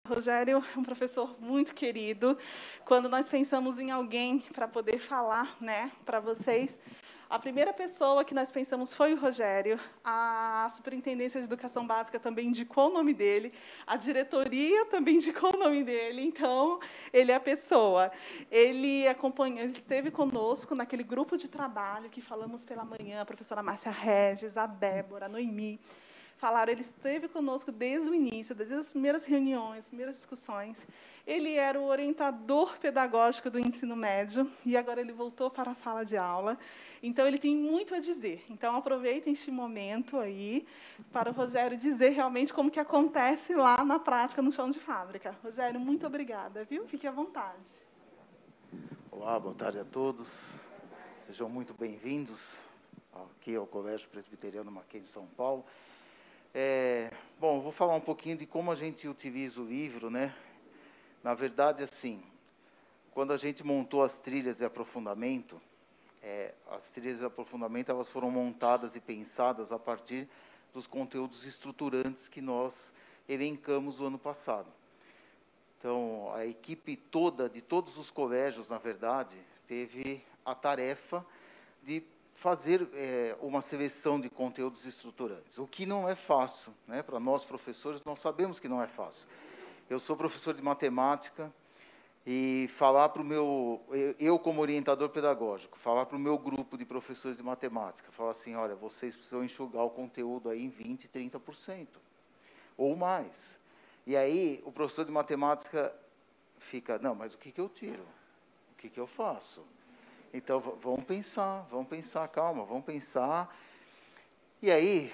Rogério é um professor muito querido. Quando nós pensamos em alguém para poder falar, né, para vocês, a primeira pessoa que nós pensamos foi o Rogério. A Superintendência de Educação Básica também indicou o nome dele, a diretoria também indicou o nome dele. Então, ele é a pessoa. Ele esteve conosco naquele grupo de trabalho que falamos pela manhã, a professora Márcia Regis, a Débora, a Noemi. Ele esteve conosco desde o início, desde as primeiras reuniões, primeiras discussões. Ele era o orientador pedagógico do ensino médio e agora ele voltou para a sala de aula. Então, ele tem muito a dizer. Então, aproveitem este momento aí para o Rogério dizer realmente como que acontece lá na prática, no chão de fábrica. Rogério, muito obrigada, viu? Fique à vontade. Olá, boa tarde a todos. Sejam muito bem-vindos aqui ao Colégio Presbiteriano Mackenzie, São Paulo. Bom, vou falar um pouquinho de como a gente utiliza o livro, né? Na verdade, assim, quando a gente montou as trilhas de aprofundamento, elas foram montadas e pensadas a partir dos conteúdos estruturantes que nós elencamos o ano passado. Então, a equipe toda, de todos os colégios, na verdade, teve a tarefa de fazer uma seleção de conteúdos estruturantes, o que não é fácil, né? Para nós, professores, nós sabemos que não é fácil. Eu sou professor de matemática e falar para o eu como orientador pedagógico, falar para o meu grupo de professores de matemática, falar assim, olha, vocês precisam enxugar o conteúdo aí em 20%, 30%, ou mais. E aí, o professor de matemática fica, não, mas o que eu tiro? O que eu faço? Então, vamos pensar, calma, vamos pensar. E aí,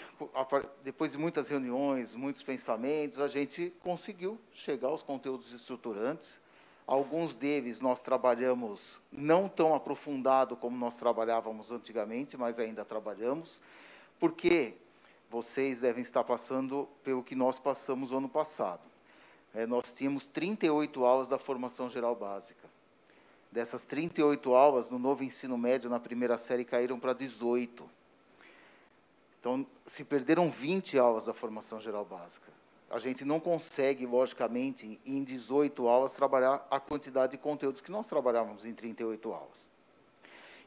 depois de muitas reuniões, muitos pensamentos, a gente conseguiu chegar aos conteúdos estruturantes. Alguns deles nós trabalhamos não tão aprofundado como nós trabalhávamos antigamente, mas ainda trabalhamos, porque vocês devem estar passando pelo que nós passamos no ano passado. Nós tínhamos 38 aulas da formação geral básica. Dessas 38 aulas, no novo ensino médio, na primeira série, caíram para 18. Então, se perderam 20 aulas da formação geral básica. A gente não consegue, logicamente, em 18 aulas, trabalhar a quantidade de conteúdos que nós trabalhávamos em 38 aulas.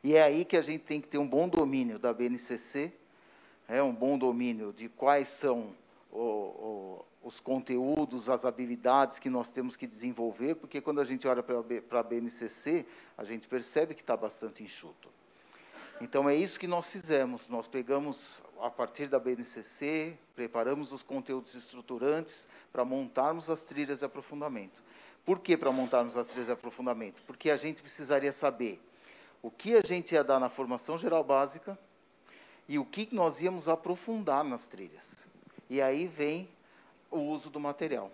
E é aí que a gente tem que ter um bom domínio da BNCC, um bom domínio de quais são os conteúdos, as habilidades que nós temos que desenvolver, porque quando a gente olha para a BNCC, a gente percebe que está bastante enxuto. Então, é isso que nós fizemos. Nós pegamos, a partir da BNCC, preparamos os conteúdos estruturantes para montarmos as trilhas de aprofundamento. Por que para montarmos as trilhas de aprofundamento? Porque a gente precisaria saber o que a gente ia dar na formação geral básica e o que nós íamos aprofundar nas trilhas. E aí vem o uso do material.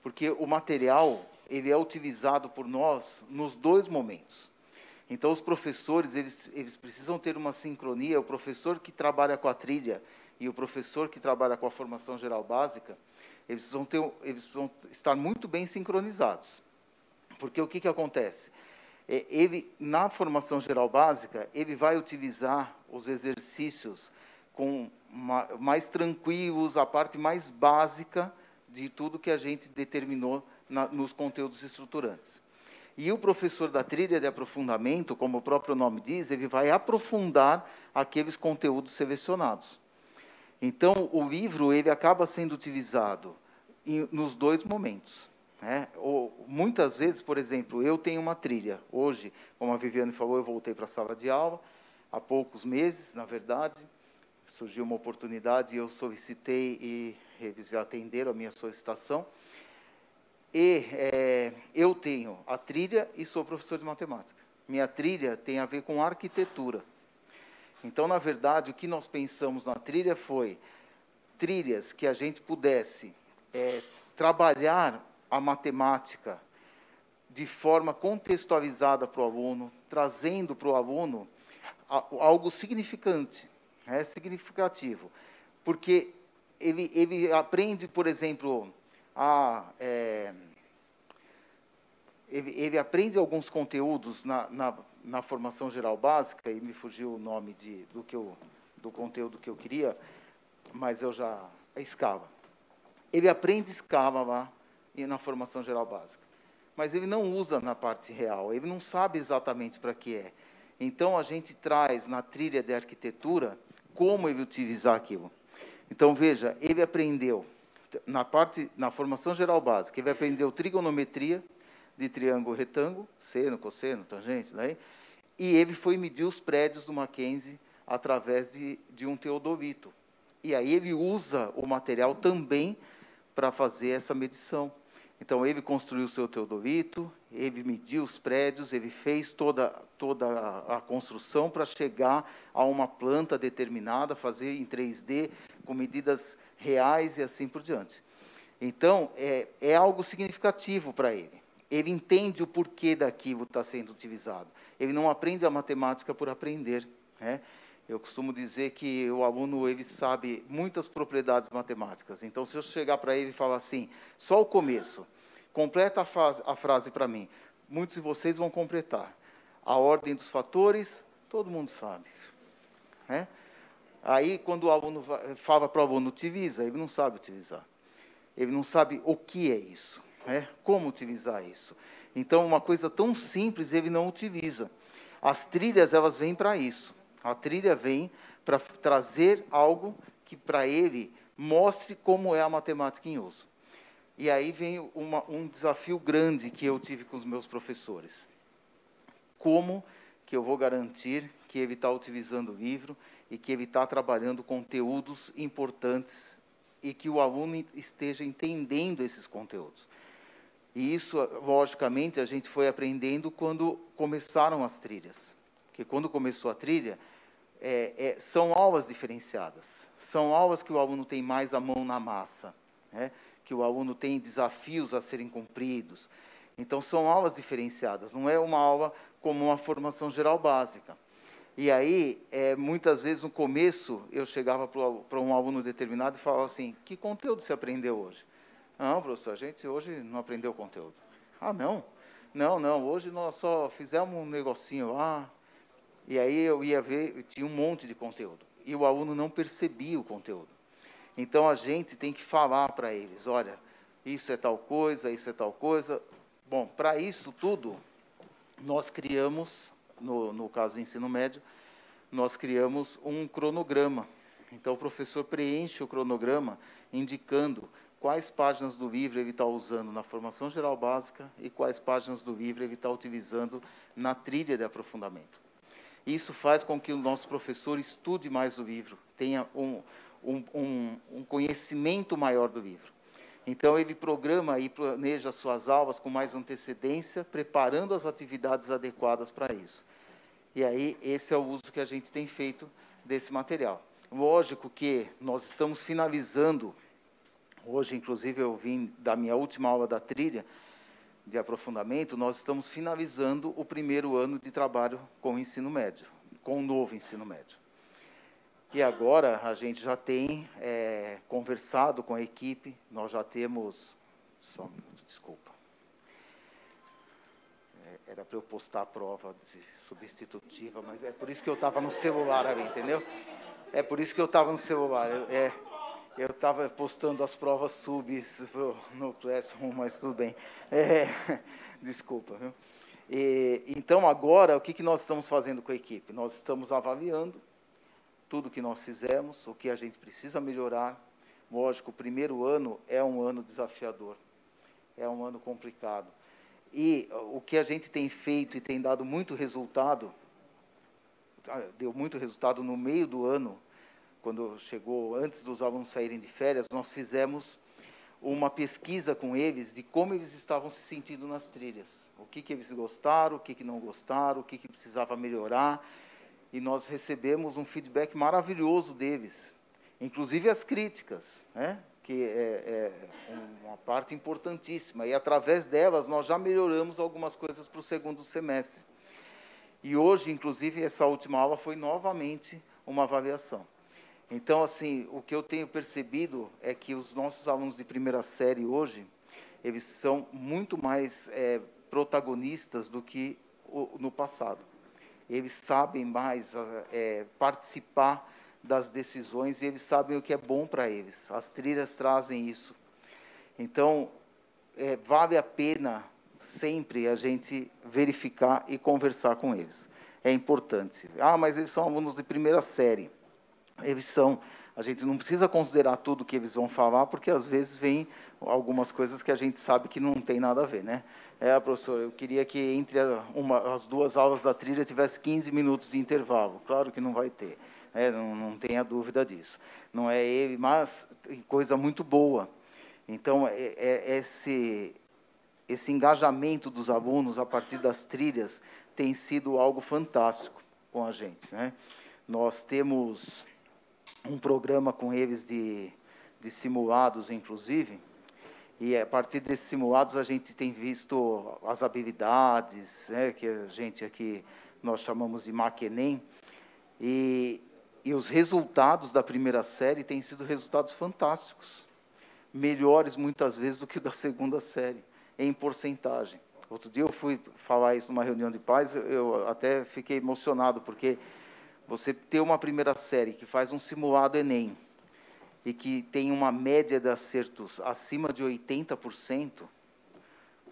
Porque o material, ele é utilizado por nós nos dois momentos. Então, os professores, eles precisam ter uma sincronia, o professor que trabalha com a trilha e o professor que trabalha com a formação geral básica, eles precisam estar muito bem sincronizados. Porque o que acontece? Na formação geral básica, ele vai utilizar os exercícios mais tranquilos, a parte mais básica de tudo que a gente determinou nos conteúdos estruturantes. E o professor da trilha de aprofundamento, como o próprio nome diz, ele vai aprofundar aqueles conteúdos selecionados. Então, o livro ele acaba sendo utilizado nos dois momentos. Muitas vezes, por exemplo, eu tenho uma trilha. Hoje, como a Viviane falou, eu voltei para a sala de aula, há poucos meses, na verdade, surgiu uma oportunidade e eu solicitei e eles já atenderam a minha solicitação. E eu tenho a trilha e sou professor de matemática. Minha trilha tem a ver com arquitetura. Então, na verdade, o que nós pensamos na trilha foi trilhas que a gente pudesse trabalhar a matemática de forma contextualizada para o aluno, trazendo para o aluno algo significante, significativo, porque ele aprende, por exemplo, ele aprende alguns conteúdos na formação geral básica, e me fugiu o nome do conteúdo que eu queria, mas eu já escala. Ele aprende escala lá, e na formação geral básica, mas ele não usa na parte real, ele não sabe exatamente para que é. Então, a gente traz na trilha de arquitetura como ele utilizar aquilo. Então, veja, ele aprendeu, na formação geral básica, ele aprendeu trigonometria de triângulo, retângulo, seno, cosseno, tangente, daí, e ele foi medir os prédios do Mackenzie através de um teodolito. E aí ele usa o material também para fazer essa medição. Então, ele construiu o seu teodolito, ele mediu os prédios, ele fez toda a construção para chegar a uma planta determinada, fazer em 3D, com medidas reais e assim por diante. Então, é algo significativo para ele. Ele entende o porquê daquilo está sendo utilizado. Ele não aprende a matemática por aprender, né? Eu costumo dizer que o aluno ele sabe muitas propriedades matemáticas. Então, se eu chegar para ele e falar assim, só o começo, completa a frase para mim. Muitos de vocês vão completar. A ordem dos fatores, todo mundo sabe, né? Aí, quando o aluno fala para o aluno, utiliza, ele não sabe utilizar. Ele não sabe o que é isso, né? Como utilizar isso. Então, uma coisa tão simples, ele não utiliza. As trilhas, elas vêm para isso. A trilha vem para trazer algo que, para ele, mostre como é a matemática em uso. E aí vem um desafio grande que eu tive com os meus professores. Como que eu vou garantir que ele está utilizando o livro e que ele está trabalhando conteúdos importantes e que o aluno esteja entendendo esses conteúdos? E isso, logicamente, a gente foi aprendendo quando começaram as trilhas. Porque quando começou a trilha, são aulas diferenciadas. São aulas que o aluno tem mais a mão na massa, né? Que o aluno tem desafios a serem cumpridos. Então, são aulas diferenciadas. Não é uma aula como uma formação geral básica. E aí, muitas vezes, no começo, eu chegava para um aluno determinado e falava assim, que conteúdo você aprendeu hoje? Não, professor, a gente hoje não aprendeu conteúdo. Ah, não? Não, hoje nós só fizemos um negocinho lá. E aí eu ia ver, tinha um monte de conteúdo. E o aluno não percebia o conteúdo. Então, a gente tem que falar para eles, olha, isso é tal coisa, isso é tal coisa. Bom, para isso tudo, nós criamos, no caso do ensino médio, nós criamos um cronograma. Então, o professor preenche o cronograma indicando quais páginas do livro ele está usando na formação geral básica e quais páginas do livro ele está utilizando na trilha de aprofundamento. Isso faz com que o nosso professor estude mais o livro, tenha um conhecimento maior do livro. Então, ele programa e planeja suas aulas com mais antecedência, preparando as atividades adequadas para isso. E aí, esse é o uso que a gente tem feito desse material. Lógico que nós estamos finalizando, hoje, inclusive, eu vim da minha última aula da trilha de aprofundamento, nós estamos finalizando o primeiro ano de trabalho com o ensino médio, com o novo ensino médio. E agora a gente já tem conversado com a equipe, nós já temos... Só um minuto, desculpa. Era para eu postar a prova substitutiva, mas é por isso que eu estava no celular ali, entendeu? É por isso que eu estava no celular. Eu estava postando as provas subs no Classroom, mas tudo bem. Desculpa, viu? Então, agora, o que nós estamos fazendo com a equipe? Nós estamos avaliando tudo que nós fizemos, o que a gente precisa melhorar. Lógico, o primeiro ano é um ano desafiador, é um ano complicado. E o que a gente tem feito e tem dado muito resultado, deu muito resultado no meio do ano, quando chegou, antes dos alunos saírem de férias, nós fizemos uma pesquisa com eles de como eles estavam se sentindo nas trilhas. O que eles gostaram, o que não gostaram, o que precisava melhorar. E nós recebemos um feedback maravilhoso deles, inclusive as críticas, né? Que é uma parte importantíssima. E, através delas, nós já melhoramos algumas coisas para o segundo semestre. E hoje, inclusive, essa última aula foi novamente uma avaliação. Então, assim, o que eu tenho percebido é que os nossos alunos de primeira série hoje, eles são muito mais protagonistas do que no passado. Eles sabem mais participar das decisões e eles sabem o que é bom para eles. As trilhas trazem isso. Então, vale a pena sempre a gente verificar e conversar com eles. É importante. Ah, mas eles são alunos de primeira série. Eles são. A gente não precisa considerar tudo que eles vão falar, porque às vezes vem algumas coisas que a gente sabe que não tem nada a ver, né? Professor, eu queria que entre as duas aulas da trilha tivesse 15 minutos de intervalo. Claro que não vai ter, não tenha dúvida disso. Não é ele, mas coisa muito boa. Então, esse engajamento dos alunos a partir das trilhas tem sido algo fantástico com a gente, né? Nós temos um programa com eles de simulados, inclusive, e a partir desses simulados a gente tem visto as habilidades, que a gente aqui nós chamamos de Maquenem, e os resultados da primeira série têm sido resultados fantásticos, melhores muitas vezes do que da segunda série, em porcentagem. Outro dia eu fui falar isso numa reunião de pais, eu até fiquei emocionado, porque você ter uma primeira série que faz um simulado Enem e que tem uma média de acertos acima de 80%,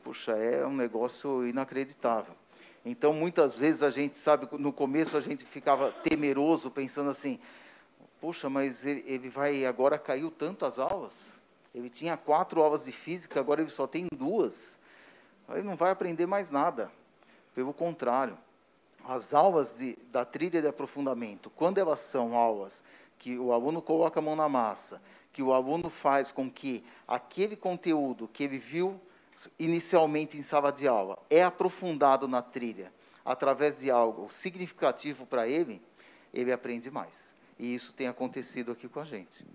puxa, é um negócio inacreditável. Então, muitas vezes a gente sabe, no começo a gente ficava temeroso, pensando assim, puxa, mas ele vai, agora caiu tanto as aulas, ele tinha 4 aulas de física, agora ele só tem 2, ele não vai aprender mais nada. Pelo contrário, as aulas da trilha de aprofundamento, quando elas são aulas que o aluno coloca a mão na massa, que o aluno faz com que aquele conteúdo que ele viu inicialmente em sala de aula é aprofundado na trilha, através de algo significativo para ele, ele aprende mais. E isso tem acontecido aqui com a gente.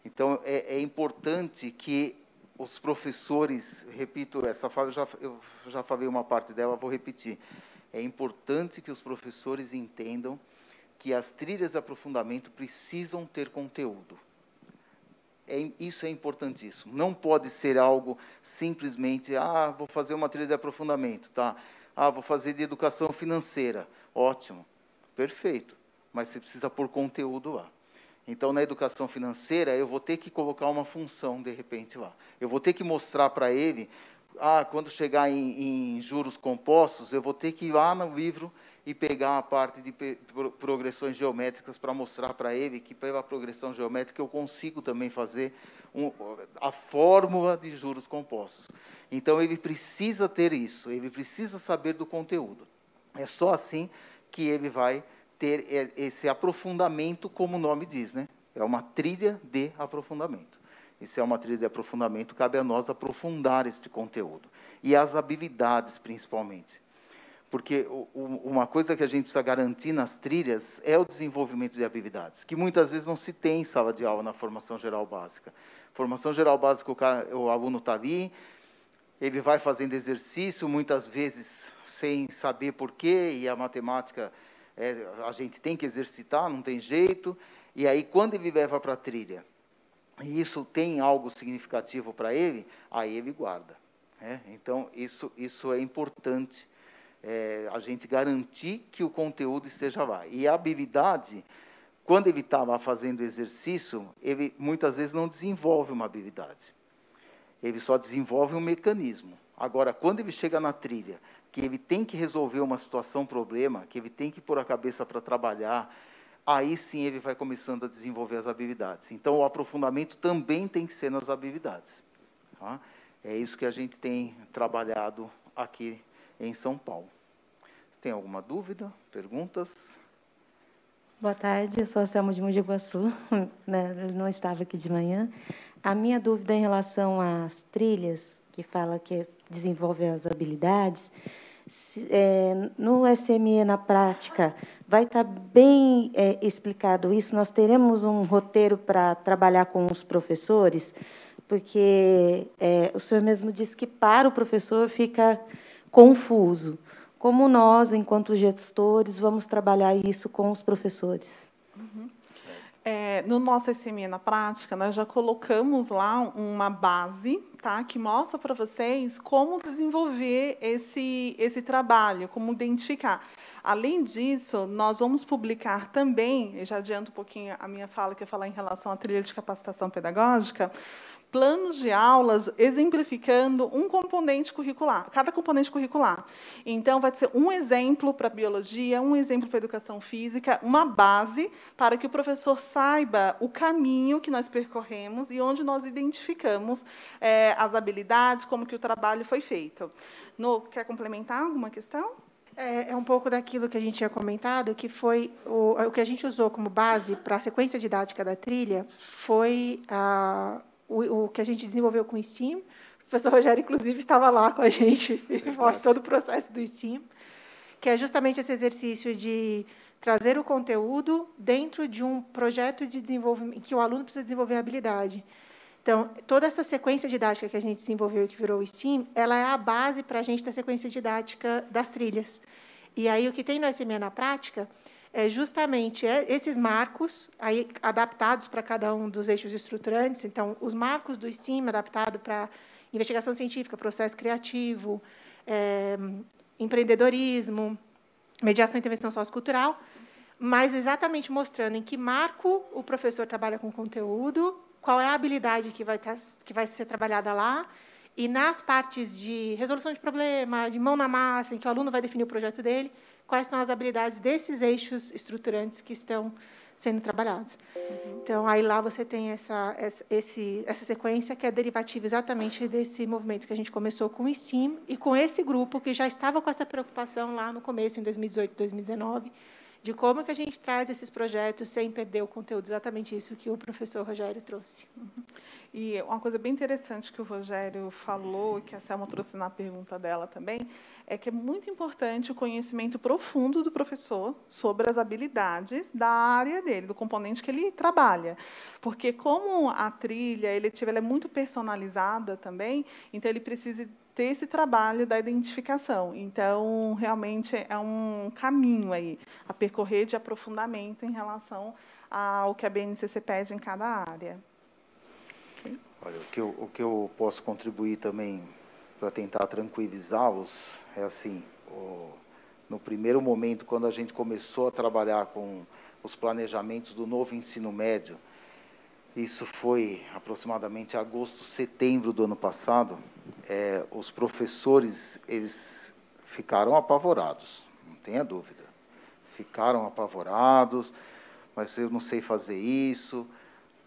Então, é importante que os professores, repito, essa fala eu já falei uma parte dela, vou repetir. É importante que os professores entendam que as trilhas de aprofundamento precisam ter conteúdo. Isso é importantíssimo. Não pode ser algo simplesmente, vou fazer uma trilha de aprofundamento, tá? Vou fazer de educação financeira. Ótimo, perfeito. Mas você precisa pôr conteúdo lá. Então, na educação financeira, eu vou ter que colocar uma função, de repente, lá. Eu vou ter que mostrar para ele, quando chegar em juros compostos, eu vou ter que ir lá no livro e pegar a parte de progressões geométricas para mostrar para ele que, pela progressão geométrica, eu consigo também fazer a fórmula de juros compostos. Então, ele precisa ter isso, ele precisa saber do conteúdo. É só assim que ele vai ter esse aprofundamento, como o nome diz, né? É uma trilha de aprofundamento. Isso é uma trilha de aprofundamento, cabe a nós aprofundar este conteúdo. E as habilidades, principalmente. Porque uma coisa que a gente precisa garantir nas trilhas é o desenvolvimento de habilidades, que muitas vezes não se tem em sala de aula na formação geral básica. Formação geral básica, o aluno está ali, ele vai fazendo exercício, muitas vezes sem saber porquê, e a matemática a gente tem que exercitar, não tem jeito, e aí quando ele leva para a trilha, e isso tem algo significativo para ele, aí ele guarda. Então, isso é importante, a gente garantir que o conteúdo esteja lá. E a habilidade, quando ele está lá fazendo exercício, ele muitas vezes não desenvolve uma habilidade. Ele só desenvolve um mecanismo. Agora, quando ele chega na trilha, que ele tem que resolver uma situação, problema, que ele tem que pôr a cabeça para trabalhar, aí sim ele vai começando a desenvolver as habilidades. Então, o aprofundamento também tem que ser nas habilidades. Tá? É isso que a gente tem trabalhado aqui em São Paulo. Você tem alguma dúvida, perguntas? Boa tarde, eu sou a Selma de Mogi Guaçu, né? Eu não estava aqui de manhã. A minha dúvida em relação às trilhas, que fala que desenvolve as habilidades, no SME na prática, vai estar bem explicado isso? Nós teremos um roteiro para trabalhar com os professores? Porque o senhor mesmo disse que para o professor fica confuso. Como nós, enquanto gestores, vamos trabalhar isso com os professores? Uhum. No nosso SME na prática, nós já colocamos lá uma base, tá, que mostra para vocês como desenvolver esse trabalho, como identificar. Além disso, nós vamos publicar também, eu já adianto um pouquinho a minha fala, que eu falar em relação à trilha de capacitação pedagógica, planos de aulas exemplificando um componente curricular, cada componente curricular. Então, vai ser um exemplo para a biologia, um exemplo para a educação física, uma base para que o professor saiba o caminho que nós percorremos e onde nós identificamos as habilidades, como que o trabalho foi feito. Quer complementar alguma questão? É um pouco daquilo que a gente tinha comentado, que foi o que a gente usou como base para a sequência didática da trilha, foi o que a gente desenvolveu com o STEAM. O professor Rogério, inclusive, estava lá com a gente, e mostra todo o processo do STEAM, que é justamente esse exercício de trazer o conteúdo dentro de um projeto de desenvolvimento, em que o aluno precisa desenvolver a habilidade. Então, toda essa sequência didática que a gente desenvolveu e que virou o STEAM, ela é a base para a gente da sequência didática das trilhas. E aí, o que tem no SME na prática é justamente esses marcos aí adaptados para cada um dos eixos estruturantes. Então, os marcos do STEAM adaptado para investigação científica, processo criativo, empreendedorismo, mediação e intervenção sociocultural, mas exatamente mostrando em que marco o professor trabalha com conteúdo, qual é a habilidade que vai ser trabalhada lá, e nas partes de resolução de problema, de mão na massa, em que o aluno vai definir o projeto dele, quais são as habilidades desses eixos estruturantes que estão sendo trabalhados. Então, aí lá você tem essa sequência que é derivativa exatamente desse movimento que a gente começou com o STEAM e com esse grupo que já estava com essa preocupação lá no começo, em 2018, 2019, de como que a gente traz esses projetos sem perder o conteúdo, exatamente isso que o professor Rogério trouxe. E uma coisa bem interessante que o Rogério falou, que a Selma trouxe na pergunta dela também, é que é muito importante o conhecimento profundo do professor sobre as habilidades da área dele, do componente que ele trabalha. Porque como a trilha eletiva ela é muito personalizada também, então ele precisa ter esse trabalho da identificação. Então, realmente, é um caminho aí a percorrer de aprofundamento em relação ao que a BNCC pede em cada área. Okay? Olha, o que eu posso contribuir também para tentar tranquilizá-los é assim, no primeiro momento, quando a gente começou a trabalhar com os planejamentos do novo ensino médio, isso foi aproximadamente agosto, setembro do ano passado, os professores, eles ficaram apavorados, não tenha dúvida. Ficaram apavorados, mas eu não sei fazer isso.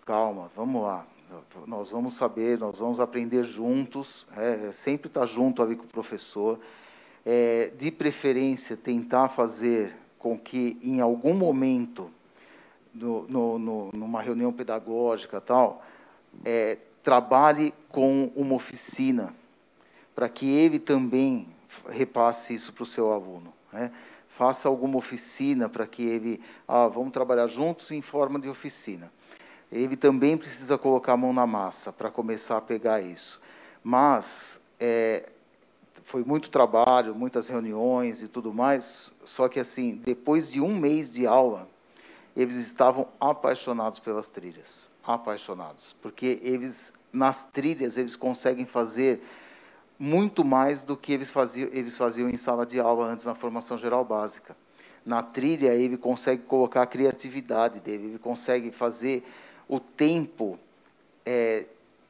Calma, vamos lá. Nós vamos saber, nós vamos aprender juntos, sempre estar junto ali com o professor. De preferência, tentar fazer com que, em algum momento, numa reunião pedagógica, trabalhe com uma oficina, para que ele também repasse isso para o seu aluno. Faça alguma oficina para que ele... vamos trabalhar juntos em forma de oficina. Ele também precisa colocar a mão na massa para começar a pegar isso. Mas foi muito trabalho, muitas reuniões e tudo mais, só que, assim, depois de um mês de aula, eles estavam apaixonados pelas trilhas, apaixonados, porque nas trilhas, eles conseguem fazer muito mais do que eles faziam em sala de aula antes na formação geral básica. Na trilha, ele consegue colocar a criatividade dele, ele consegue fazer o tempo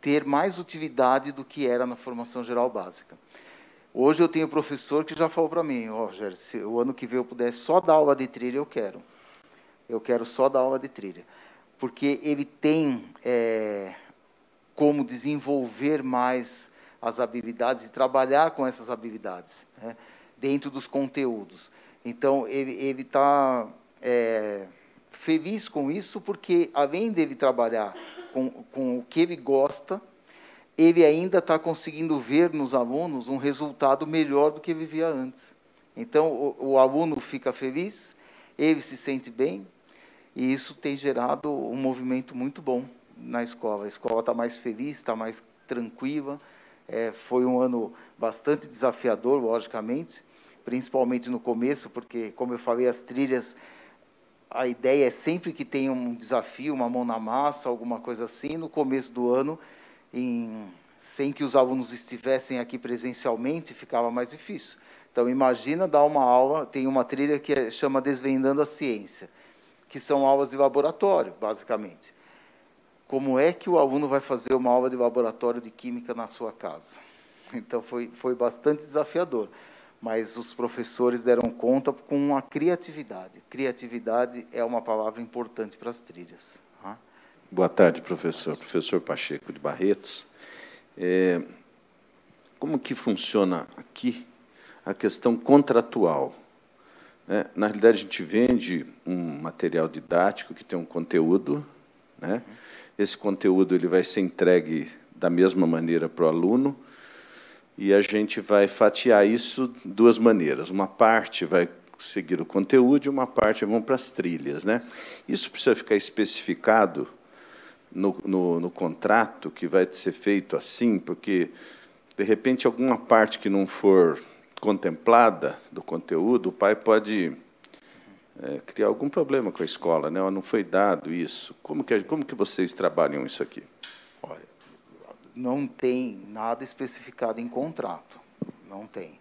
ter mais utilidade do que era na formação geral básica. Hoje eu tenho um professor que já falou para mim, Rogério, se o ano que vem eu puder só dar aula de trilha, eu quero. Eu quero só dar aula de trilha. Porque ele tem como desenvolver mais as habilidades e trabalhar com essas habilidades, dentro dos conteúdos. Então, ele está feliz com isso, porque, além dele trabalhar com o que ele gosta, ele ainda está conseguindo ver nos alunos um resultado melhor do que ele via antes. Então, o aluno fica feliz, ele se sente bem, e isso tem gerado um movimento muito bom na escola. A escola está mais feliz, está mais tranquila. Foi um ano bastante desafiador, logicamente, principalmente no começo, porque, como eu falei, as trilhas, a ideia é sempre que tem um desafio, uma mão na massa, alguma coisa assim. No começo do ano, sem que os alunos estivessem aqui presencialmente, ficava mais difícil. Então, imagina dar uma aula, tem uma trilha que chama Desvendando a Ciência, que são aulas de laboratório, basicamente. como é que o aluno vai fazer uma aula de laboratório de química na sua casa? Então, foi bastante desafiador, mas os professores deram conta com a criatividade. Criatividade é uma palavra importante para as trilhas. Tá? Boa tarde, professor. Professor Pacheco de Barretos. Como que funciona aqui a questão contratual? Na realidade, a gente vende um material didático que tem um conteúdo, né? Esse conteúdo ele vai ser entregue da mesma maneira para o aluno, e a gente vai fatiar isso de duas maneiras. Uma parte vai seguir o conteúdo e uma parte vão para as trilhas, né? Isso precisa ficar especificado no contrato, que vai ser feito assim, porque, de repente, alguma parte que não for contemplada do conteúdo, o pai pode criar algum problema com a escola, né? Não foi dado isso. Como que vocês trabalham isso aqui? Olha, não tem nada especificado em contrato, não tem.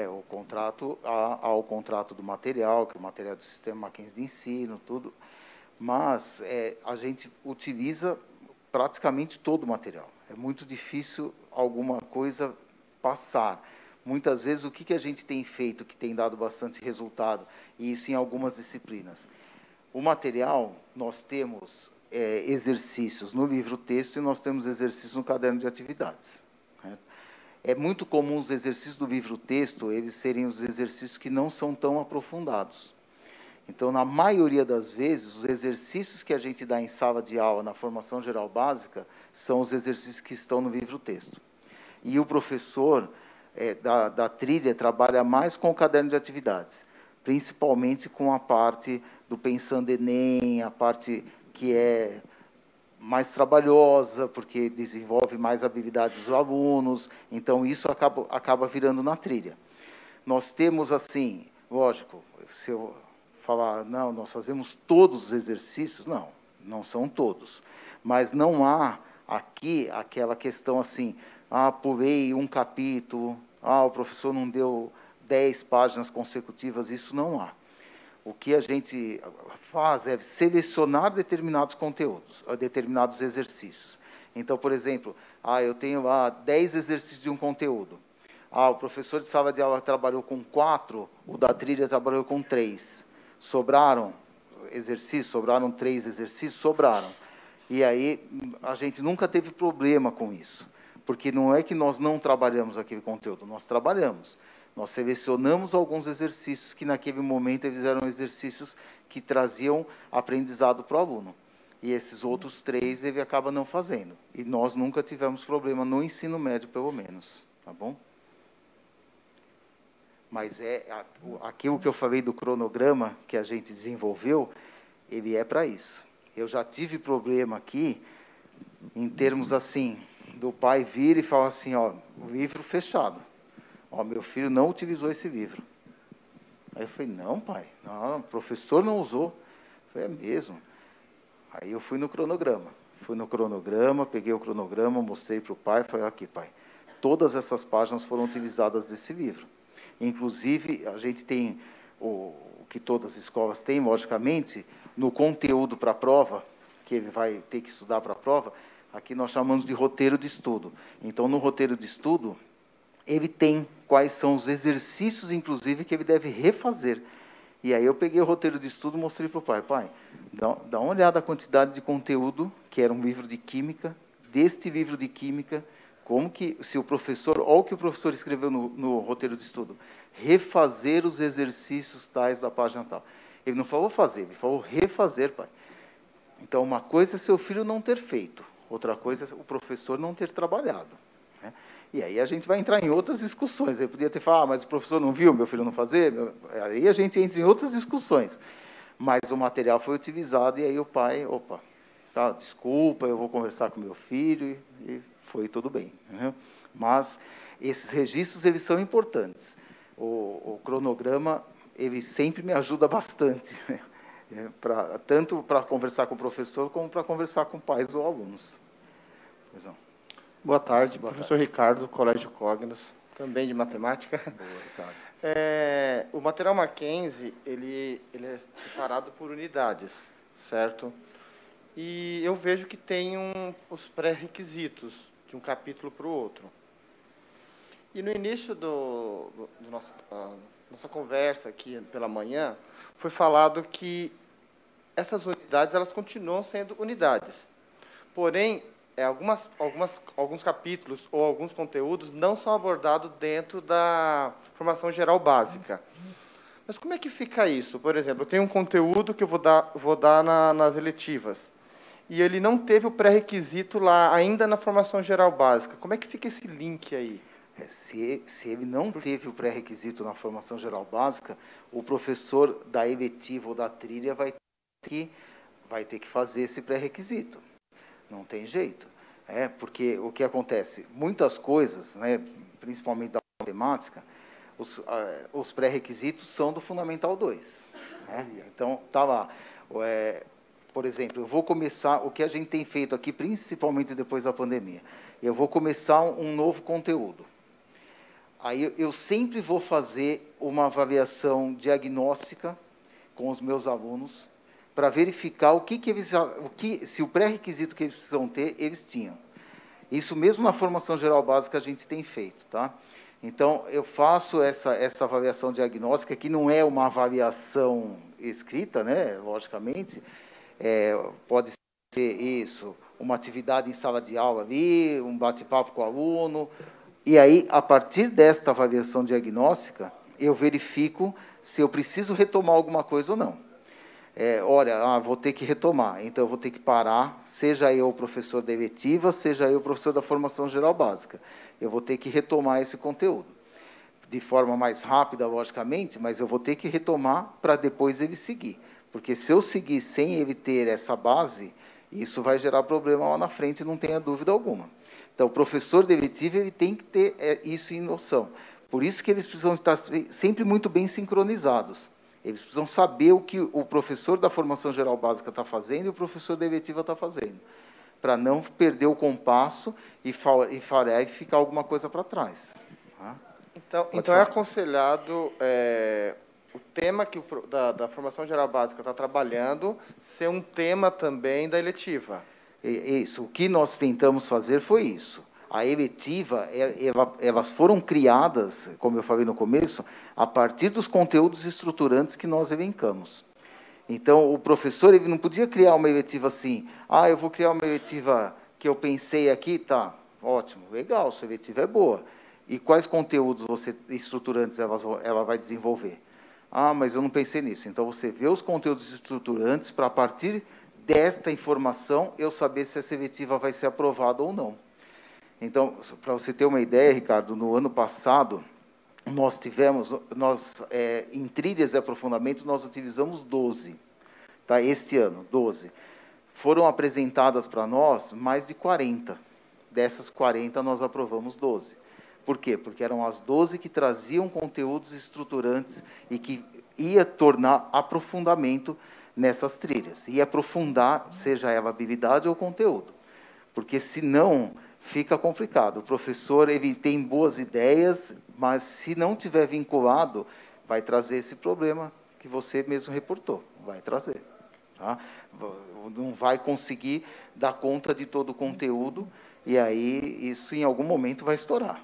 O contrato, há o contrato do material, que é o material do sistema Mackenzie de ensino, tudo, mas a gente utiliza praticamente todo o material. É muito difícil alguma coisa passar. Muitas vezes, o que a gente tem feito, que tem dado bastante resultado, e isso em algumas disciplinas? O material, nós temos exercícios no livro-texto e nós temos exercícios no caderno de atividades. Né? É muito comum os exercícios do livro-texto, eles serem os exercícios que não são tão aprofundados. Então, na maioria das vezes, os exercícios que a gente dá em sala de aula, na formação geral básica, são os exercícios que estão no livro-texto. E o professor da trilha trabalha mais com o caderno de atividades, principalmente com a parte do Pensando Enem, a parte que é mais trabalhosa, porque desenvolve mais habilidades dos alunos, então isso acaba virando na trilha. Nós temos, assim, lógico, se eu falar, não, nós fazemos todos os exercícios, não são todos, mas não há aqui aquela questão assim, pulei um capítulo, o professor não deu 10 páginas consecutivas, isso não há. O que a gente faz é selecionar determinados conteúdos, determinados exercícios. Então, por exemplo, eu tenho lá 10 exercícios de um conteúdo. O professor de sala de aula trabalhou com 4, o da trilha trabalhou com 3. Sobraram exercícios, sobraram 3 exercícios, sobraram. E aí a gente nunca teve problema com isso, porque não é que nós não trabalhamos aquele conteúdo, nós trabalhamos. Nós selecionamos alguns exercícios que, naquele momento, eles eram exercícios que traziam aprendizado para o aluno. E esses outros 3 ele acaba não fazendo. E nós nunca tivemos problema no ensino médio, pelo menos. Tá bom? Mas aquilo que eu falei do cronograma que a gente desenvolveu, ele é para isso. Eu já tive problema aqui, em termos assim, do pai vir e falar assim, o livro fechado. Meu filho não utilizou esse livro. Aí eu falei, não, pai, não, o professor não usou. Eu falei, é mesmo. Aí eu fui no cronograma. Peguei o cronograma, mostrei para o pai, falei, aqui, pai, todas essas páginas foram utilizadas desse livro. Inclusive, a gente tem o que todas as escolas têm, logicamente, no conteúdo para a prova, que ele vai ter que estudar para a prova, aqui nós chamamos de roteiro de estudo. Então, no roteiro de estudo, ele tem quais são os exercícios, inclusive, que ele deve refazer. E aí eu peguei o roteiro de estudo e mostrei para o pai. Pai, dá uma olhada na quantidade de conteúdo, que era um livro de química, deste livro de química, como que, se o professor, olha o que o professor escreveu no roteiro de estudo, refazer os exercícios tais da página tal. Ele não falou fazer, ele falou refazer, pai. Então, uma coisa é seu filho não ter feito, outra coisa é o professor não ter trabalhado. Né? E aí a gente vai entrar em outras discussões. Eu podia ter falado, mas o professor não viu meu filho não fazer? Aí a gente entra em outras discussões. Mas o material foi utilizado e aí o pai, desculpa, eu vou conversar com meu filho e foi tudo bem. Né? Mas esses registros, eles são importantes. O cronograma, ele sempre me ajuda bastante, né? Tanto para conversar com o professor, como para conversar com pais ou alunos. Pois não. Boa tarde, professor Ricardo, Colégio Cognos, também de matemática. Boa, Ricardo. O material Mackenzie, ele é separado por unidades, certo? e eu vejo que tem os pré-requisitos de um capítulo para o outro. E no início nossa conversa aqui pela manhã, foi falado que essas unidades elas continuam sendo unidades. Porém, alguns capítulos ou alguns conteúdos não são abordados dentro da formação geral básica. Mas como é que fica isso? Por exemplo, eu tenho um conteúdo que eu vou dar nas eletivas, e ele não teve o pré-requisito lá ainda na formação geral básica. Como é que fica esse link aí? Se ele não teve o pré-requisito na formação geral básica, o professor da eletiva ou da trilha vai ter que fazer esse pré-requisito. Não tem jeito. Porque o que acontece? Muitas coisas, né, principalmente da matemática, os pré-requisitos são do Fundamental 2. Né? Então, tá lá. Por exemplo, eu vou começar, o que a gente tem feito aqui, principalmente depois da pandemia, eu vou começar um novo conteúdo. Aí eu sempre vou fazer uma avaliação diagnóstica com os meus alunos para verificar se o pré-requisito que eles precisam ter, eles tinham. Isso mesmo na formação geral básica a gente tem feito, tá? Então, eu faço essa avaliação diagnóstica, que não é uma avaliação escrita, né, logicamente, pode ser isso, uma atividade em sala de aula ali, um bate-papo com o aluno, e aí, a partir desta avaliação diagnóstica, eu verifico se eu preciso retomar alguma coisa ou não. Vou ter que retomar, então eu vou ter que parar, seja eu o professor da eletiva, seja eu o professor da formação geral básica. Eu vou ter que retomar esse conteúdo. De forma mais rápida, logicamente, mas eu vou ter que retomar para depois ele seguir. Porque se eu seguir sem ele ter essa base, isso vai gerar problema lá na frente, não tenha dúvida alguma. Então, o professor de eletiva ele tem que ter isso em noção. Por isso que eles precisam estar sempre muito bem sincronizados. Eles precisam saber o que o professor da formação geral básica está fazendo e o professor da eletiva está fazendo, para não perder o compasso e ficar alguma coisa para trás. Então é aconselhado o tema que da formação geral básica está trabalhando ser um tema também da eletiva. Isso. O que nós tentamos fazer foi isso. A eletiva, elas foram criadas, como eu falei no começo, a partir dos conteúdos estruturantes que nós elencamos. Então, o professor ele não podia criar uma eletiva assim, eu vou criar uma eletiva que eu pensei aqui, tá, ótimo, legal, sua eletiva é boa. E quais conteúdos estruturantes ela vai desenvolver? Mas eu não pensei nisso. Então, você vê os conteúdos estruturantes para, a partir desta informação, eu saber se essa eletiva vai ser aprovada ou não. Então, para você ter uma ideia, Ricardo, no ano passado, nós em trilhas e aprofundamento, nós utilizamos 12. Tá? Este ano, 12. Foram apresentadas para nós mais de 40. Dessas 40, nós aprovamos 12. Por quê? Porque eram as 12 que traziam conteúdos estruturantes e que ia tornar aprofundamento nessas trilhas. E aprofundar, seja ela habilidade ou conteúdo. Porque, senão, fica complicado. O professor ele tem boas ideias, mas, se não tiver vinculado, vai trazer esse problema que você mesmo reportou. Vai trazer. Tá? Não vai conseguir dar conta de todo o conteúdo, e aí isso, em algum momento, vai estourar.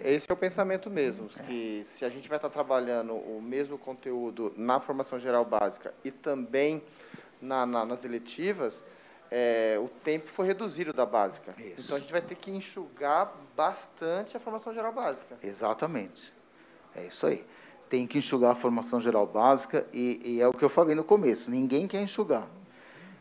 Esse é o pensamento mesmo, que se a gente vai estar trabalhando o mesmo conteúdo na formação geral básica e também nas eletivas, o tempo foi reduzido da básica. Isso. Então, a gente vai ter que enxugar bastante a formação geral básica. Exatamente. É isso aí. Tem que enxugar a formação geral básica e é o que eu falei no começo, ninguém quer enxugar.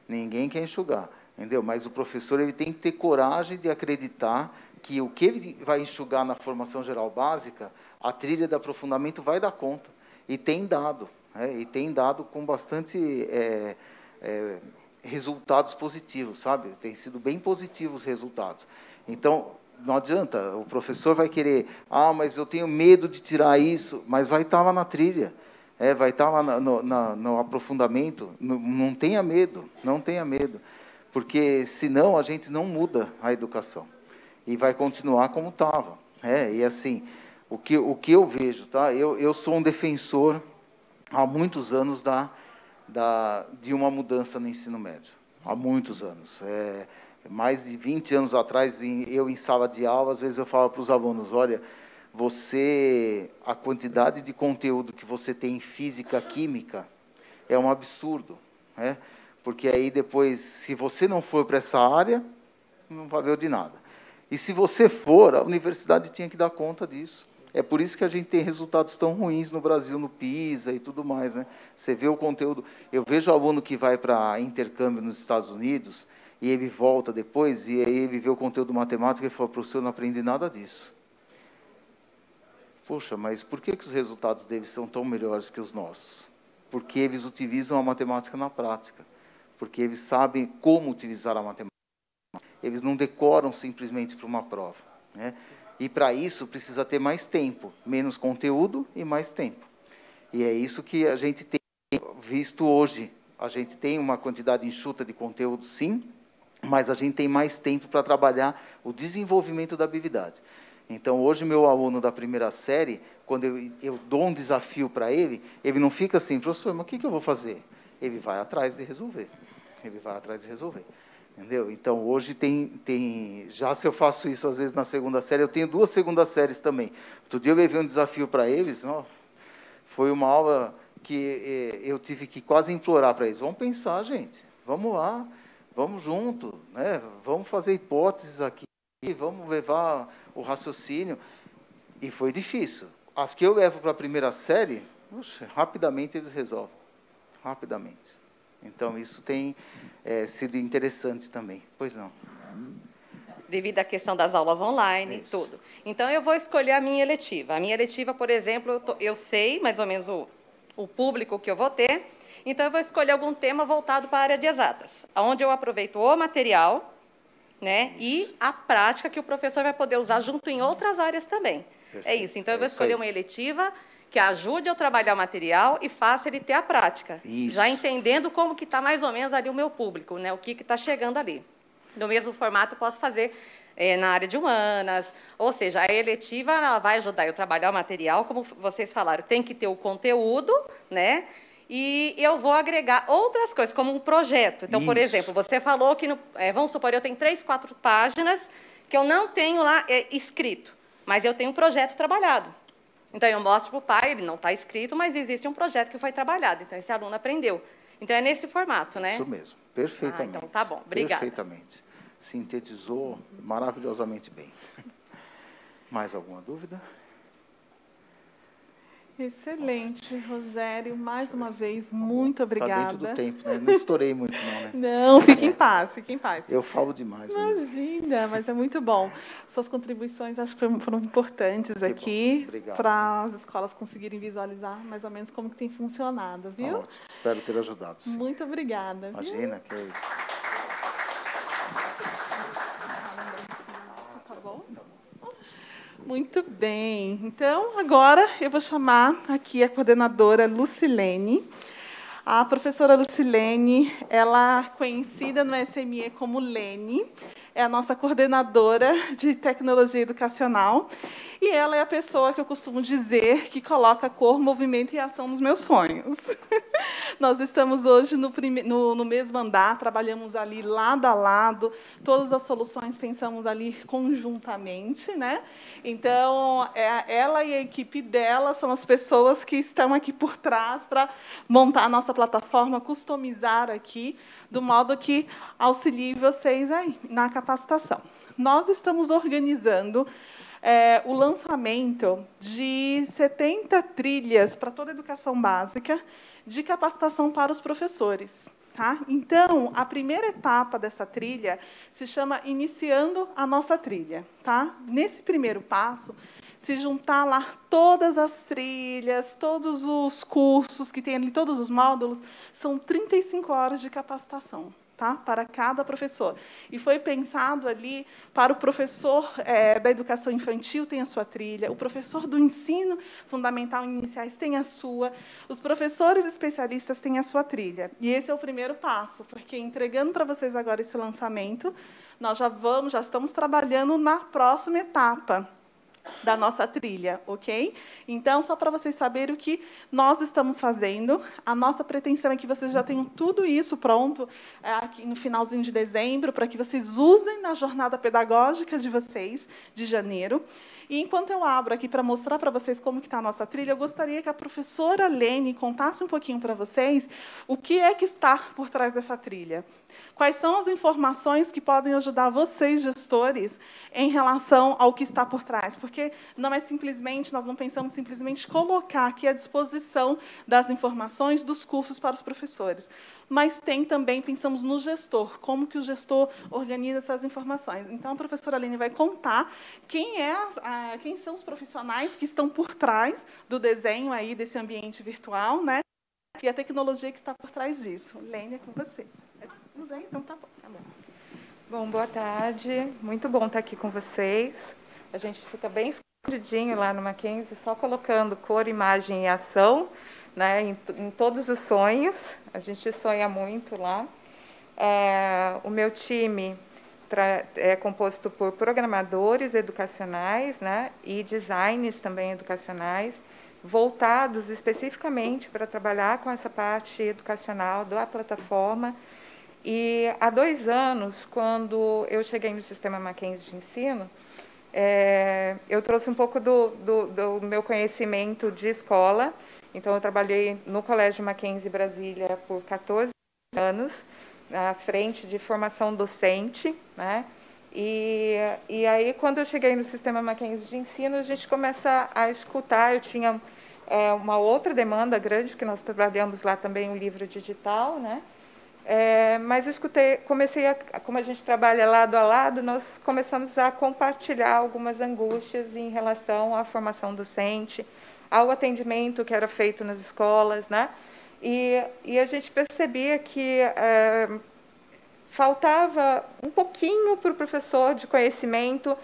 Ninguém quer enxugar, entendeu? Mas o professor ele tem que ter coragem de acreditar que o que ele vai enxugar na formação geral básica, a trilha de aprofundamento vai dar conta. E tem dado. E tem dado com bastante resultados positivos, sabe? Tem sido bem positivos os resultados. Então, não adianta, o professor vai querer, mas eu tenho medo de tirar isso, mas vai estar lá na trilha, vai estar lá no aprofundamento, não tenha medo, porque senão a gente não muda a educação. E vai continuar como estava. E assim, o que eu vejo, tá? Eu sou um defensor há muitos anos de uma mudança no ensino médio. há muitos anos. Mais de 20 anos atrás, eu em sala de aula, às vezes eu falo para os alunos, olha, a quantidade de conteúdo que você tem em física, química, é um absurdo, né? Porque aí depois, se você não for para essa área, não vai ver de nada. E se você for, a universidade tinha que dar conta disso. É por isso que a gente tem resultados tão ruins no Brasil, no PISA e tudo mais, né? Você vê o conteúdo. Eu vejo aluno que vai para intercâmbio nos Estados Unidos e ele volta depois e aí ele vê o conteúdo matemático e fala, professor, eu não aprendi nada disso. Poxa, mas por que os resultados deles são tão melhores que os nossos? Porque eles utilizam a matemática na prática. Porque eles sabem como utilizar a matemática. Eles não decoram simplesmente para uma prova, né? E, para isso, precisa ter mais tempo, menos conteúdo e mais tempo. E é isso que a gente tem visto hoje. A gente tem uma quantidade enxuta de conteúdo, sim, mas a gente tem mais tempo para trabalhar o desenvolvimento da habilidade. Então, hoje, meu aluno da primeira série, quando eu dou um desafio para ele não fica assim, professor, mas o que eu vou fazer? Ele vai atrás de resolver. Ele vai atrás de resolver. Entendeu? Então, hoje já se eu faço isso, às vezes, na segunda série, eu tenho 2 segundas séries também. Outro dia eu levei um desafio para eles, foi uma aula que eu tive que quase implorar para eles, vamos pensar, gente, vamos lá, vamos junto, né? Vamos fazer hipóteses aqui, vamos levar o raciocínio. E foi difícil. As que eu levo para a primeira série, rapidamente eles resolvem, rapidamente. Então, isso tem sido interessante também. Pois não. Devido à questão das aulas online e tudo. Então, eu vou escolher a minha eletiva. A minha eletiva, por exemplo, eu sei mais ou menos o público que eu vou ter, então eu vou escolher algum tema voltado para a área de exatas, onde eu aproveito o material, né, e a prática que o professor vai poder usar junto em outras áreas também. Perfeito. É isso. Então, eu vou escolher uma eletiva que ajude eu a trabalhar o material e faça ele ter a prática. Isso. Já entendendo como que está mais ou menos ali o meu público, né? O que está chegando ali. No mesmo formato, eu posso fazer na área de humanas, ou seja, a eletiva ela vai ajudar eu a trabalhar o material, como vocês falaram, tem que ter o conteúdo, né? E eu vou agregar outras coisas, como um projeto. Então, por exemplo, você falou que, vamos supor, eu tenho 3, 4 páginas que eu não tenho lá escrito, mas eu tenho um projeto trabalhado. Então, eu mostro para o pai, ele não está escrito, mas existe um projeto que foi trabalhado. Então, esse aluno aprendeu. Então, é nesse formato, né? Isso mesmo, perfeitamente. Então, tá bom, obrigada. Perfeitamente. Sintetizou maravilhosamente bem. Mais alguma dúvida? Excelente, Rogério. Mais uma vez, muito obrigada. Está dentro do tempo, né? Não estourei muito, não, né? Não, fique em paz, fique em paz. Eu falo demais. Imagina, mas é muito bom. Suas contribuições, acho que foram importantes aqui para as escolas conseguirem visualizar mais ou menos como que tem funcionado, viu? Ótimo, espero ter ajudado. Sim. Muito obrigada. Imagina, que é isso. Tá bom? Muito bem. Então, agora eu vou chamar aqui a coordenadora Lucilene. A professora Lucilene, ela é conhecida no SME como Lene, é a nossa coordenadora de tecnologia educacional, e ela é a pessoa que eu costumo dizer que coloca cor, movimento e ação nos meus sonhos. Nós estamos hoje no mesmo andar, trabalhamos ali lado a lado, todas as soluções pensamos ali conjuntamente, né? Então, ela e a equipe dela são as pessoas que estão aqui por trás para montar a nossa plataforma, customizar aqui, do modo que auxilie vocês aí na capacitação. Nós estamos organizando o lançamento de 70 trilhas para toda a educação básica de capacitação para os professores. Tá? Então, a primeira etapa dessa trilha se chama Iniciando a Nossa Trilha. Tá? Nesse primeiro passo, se juntar lá todas as trilhas, todos os cursos que tem ali, todos os módulos, são 35 horas de capacitação. Tá? Para cada professor. E foi pensado ali para o professor da educação infantil tem a sua trilha, o professor do ensino fundamental e iniciais tem a sua, os professores especialistas têm a sua trilha. E esse é o primeiro passo, porque entregando para vocês agora esse lançamento, nós já estamos trabalhando na próxima etapa, da nossa trilha, ok? Então, só para vocês saberem o que nós estamos fazendo, a nossa pretensão é que vocês já tenham tudo isso pronto aqui no finalzinho de dezembro, para que vocês usem na jornada pedagógica de vocês, de janeiro. E, enquanto eu abro aqui para mostrar para vocês como que está a nossa trilha, eu gostaria que a professora Lene contasse um pouquinho para vocês o que é que está por trás dessa trilha. Quais são as informações que podem ajudar vocês, gestores, em relação ao que está por trás? Porque não é simplesmente, nós não pensamos simplesmente colocar aqui à disposição das informações dos cursos para os professores, mas tem também, pensamos no gestor, como que o gestor organiza essas informações. Então, a professora Aline vai contar quem são os profissionais que estão por trás do desenho aí desse ambiente virtual, né? E a tecnologia que está por trás disso. Lene, é com você. Então, tá bom. Bom, boa tarde. Muito bom estar aqui com vocês. A gente fica bem escondidinho lá no Mackenzie, só colocando cor, imagem e ação, né, em todos os sonhos. A gente sonha muito lá. O meu time é composto por programadores educacionais, né, e designers também educacionais, voltados especificamente para trabalhar com essa parte educacional da plataforma. E há 2 anos, quando eu cheguei no Sistema Mackenzie de ensino, eu trouxe um pouco do meu conhecimento de escola. Então, eu trabalhei no Colégio Mackenzie Brasília por 14 anos, à frente de formação docente, né? E aí, quando eu cheguei no Sistema Mackenzie de ensino, a gente começa a escutar. Eu tinha uma outra demanda grande, que nós trabalhamos lá também um livro digital, né? Mas eu como a gente trabalha lado a lado, nós começamos a compartilhar algumas angústias em relação à formação docente, ao atendimento que era feito nas escolas, né? E a gente percebia que faltava um pouquinho para o professor de conhecimento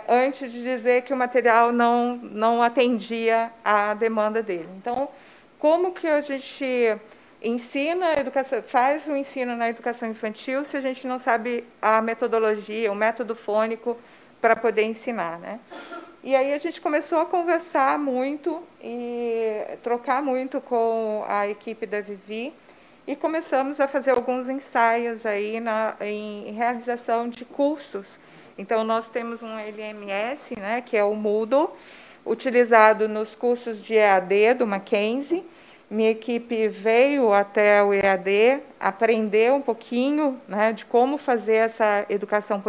antes de dizer que o material não atendia à demanda dele. Então, como que a gente faz o ensino na educação infantil se a gente não sabe a metodologia, o método fônico para poder ensinar, né? E aí a gente começou a conversar muito e trocar muito com a equipe da Vivi e começamos a fazer alguns ensaios aí em realização de cursos. Então, nós temos um LMS, né, que é o Moodle, utilizado nos cursos de EAD do Mackenzie. Minha equipe veio até o EAD, aprendeu um pouquinho, né, de como fazer essa educação,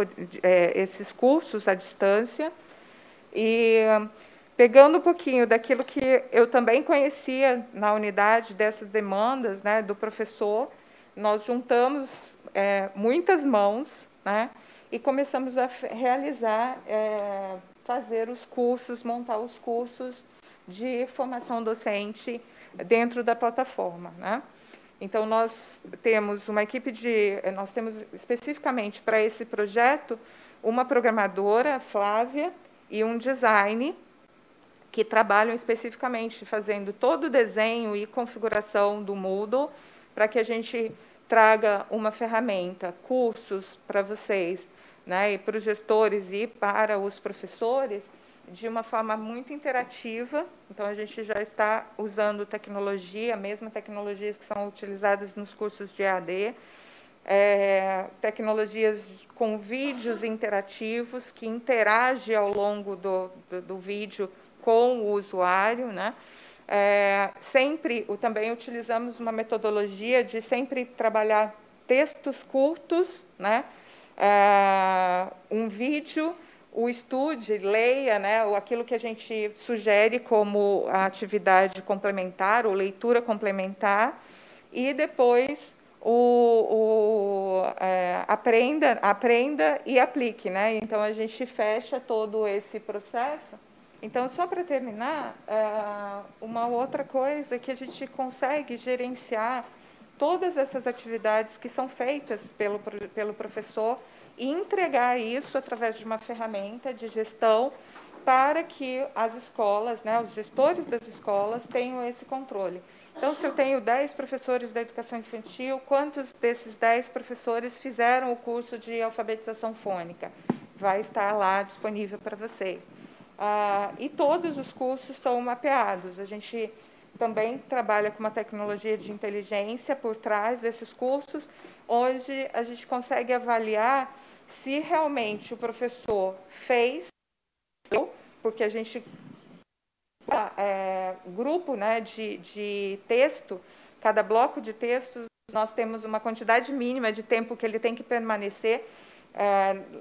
esses cursos à distância, e pegando um pouquinho daquilo que eu também conhecia na unidade dessas demandas, né, do professor, nós juntamos muitas mãos, né, e começamos a realizar, fazer os cursos, montar os cursos de formação docente dentro da plataforma, né? Então, nós temos uma equipe nós temos especificamente para esse projeto uma programadora, Flávia, e um design que trabalham especificamente fazendo todo o desenho e configuração do Moodle para que a gente traga uma ferramenta, cursos para vocês, né, e para os gestores e para os professores, de uma forma muito interativa. Então, a gente já está usando tecnologia, a mesma tecnologias que são utilizadas nos cursos de EAD, tecnologias com vídeos interativos, que interagem ao longo do vídeo com o usuário, né? Também utilizamos uma metodologia de sempre trabalhar textos curtos, né? Um vídeo, o estude, leia, né, aquilo que a gente sugere como a atividade complementar ou leitura complementar, e depois aprenda e aplique, né? Então, a gente fecha todo esse processo. Então, só para terminar, uma outra coisa que a gente consegue gerenciar todas essas atividades que são feitas pelo professor e entregar isso através de uma ferramenta de gestão para que as escolas, né, os gestores das escolas tenham esse controle. Então, se eu tenho 10 professores da educação infantil, quantos desses 10 professores fizeram o curso de alfabetização fônica? Vai estar lá disponível para vocês. e todos os cursos são mapeados. A gente também trabalha com uma tecnologia de inteligência por trás desses cursos, onde a gente consegue avaliar se realmente o professor fez, porque a gente grupo, né, de texto, cada bloco de textos, nós temos uma quantidade mínima de tempo que ele tem que permanecer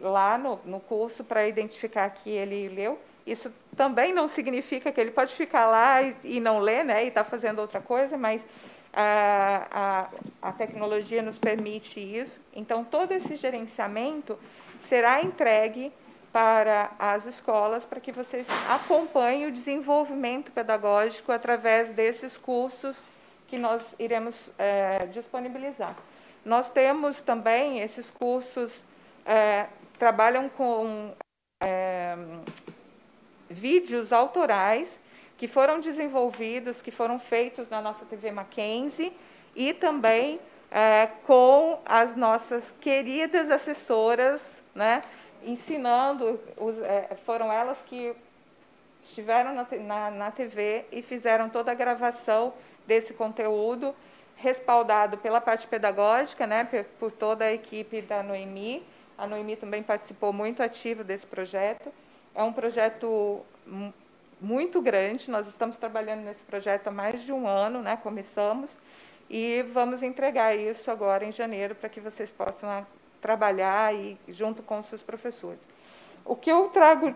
lá no curso para identificar que ele leu. Isso também não significa que ele pode ficar lá e não ler, né, e está fazendo outra coisa, mas a tecnologia nos permite isso. Então, todo esse gerenciamento será entregue para as escolas, para que vocês acompanhem o desenvolvimento pedagógico através desses cursos que nós iremos disponibilizar. Nós temos também esses cursos, trabalham com vídeos autorais que foram desenvolvidos, que foram feitos na nossa TV Mackenzie, e também com as nossas queridas assessoras, né, ensinando, foram elas que estiveram na TV e fizeram toda a gravação desse conteúdo, respaldado pela parte pedagógica, né, por toda a equipe da Noemi. A Noemi também participou muito ativa desse projeto. É um projeto muito grande, nós estamos trabalhando nesse projeto há mais de um ano, né, começamos, e vamos entregar isso agora em janeiro, para que vocês possam trabalhar e junto com os seus professores. O que eu trago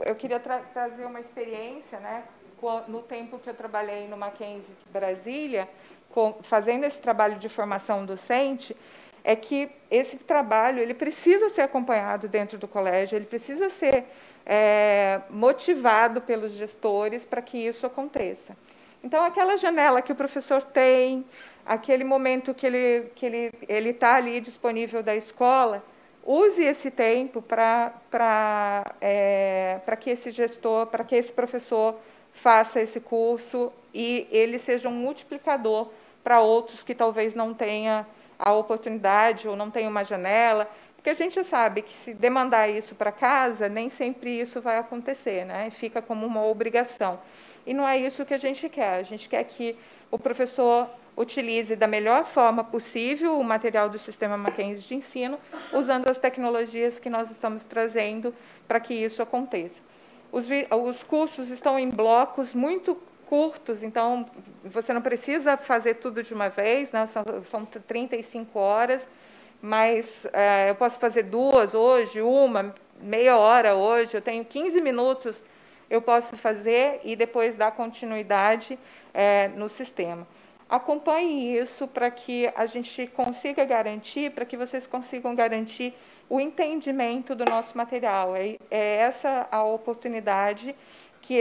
eu queria trazer uma experiência, né, no tempo que eu trabalhei no Mackenzie Brasília, fazendo esse trabalho de formação docente, é que esse trabalho ele precisa ser acompanhado dentro do colégio, ele precisa ser motivado pelos gestores para que isso aconteça. Então, aquela janela que o professor tem, aquele momento que ele está ali disponível da escola, use esse tempo para que esse gestor, para que esse professor faça esse curso e ele seja um multiplicador para outros que talvez não tenham a oportunidade ou não tenham uma janela, porque a gente sabe que se demandar isso para casa, nem sempre isso vai acontecer, né? Fica como uma obrigação. E não é isso que a gente quer. A gente quer que o professor utilize da melhor forma possível o material do Sistema Mackenzie de ensino, usando as tecnologias que nós estamos trazendo para que isso aconteça. Os cursos estão em blocos muito curtos, então você não precisa fazer tudo de uma vez, né? São 35 horas, mas eu posso fazer 2 hoje, meia hora hoje, eu tenho 15 minutos, eu posso fazer e depois dar continuidade no sistema. Acompanhe isso para que a gente consiga garantir, para que vocês consigam garantir o entendimento do nosso material. É essa a oportunidade que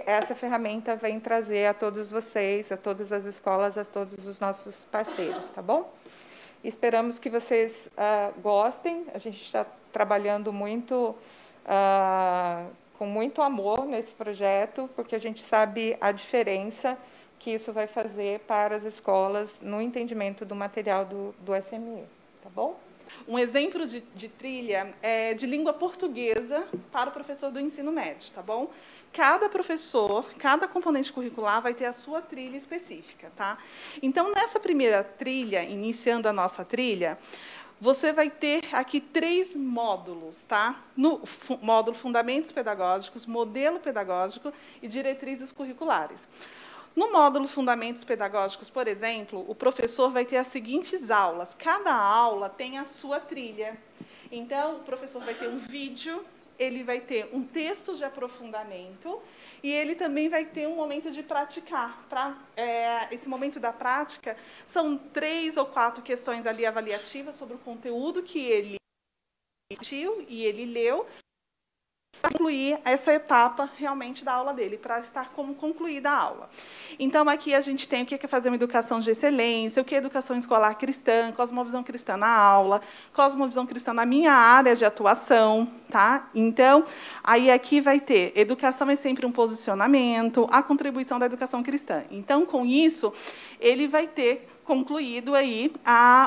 essa ferramenta vem trazer a todos vocês, a todas as escolas, a todos os nossos parceiros, tá bom? Esperamos que vocês gostem. A gente está trabalhando muito, com muito amor nesse projeto, porque a gente sabe a diferença que isso vai fazer para as escolas no entendimento do material do SME, tá bom? Um exemplo de trilha é de língua portuguesa para o professor do ensino médio, tá bom? Cada professor, cada componente curricular vai ter a sua trilha específica, tá? Então, nessa primeira trilha, iniciando a nossa trilha, você vai ter aqui 3 módulos, tá? No módulo Fundamentos Pedagógicos, Modelo Pedagógico e Diretrizes Curriculares. No módulo Fundamentos Pedagógicos, por exemplo, o professor vai ter as seguintes aulas. Cada aula tem a sua trilha. Então, o professor vai ter um vídeo, ele vai ter um texto de aprofundamento e ele também vai ter um momento de praticar. Esse momento da prática são 3 ou 4 questões ali avaliativas sobre o conteúdo que ele assistiu e ele leu, para concluir essa etapa realmente da aula dele, para estar como concluída a aula. Então, aqui a gente tem o que é fazer uma educação de excelência, o que é educação escolar cristã, cosmovisão cristã na aula, cosmovisão cristã na minha área de atuação, tá? Então, aí aqui vai ter educação é sempre um posicionamento, a contribuição da educação cristã. Então, com isso, ele vai ter concluído aí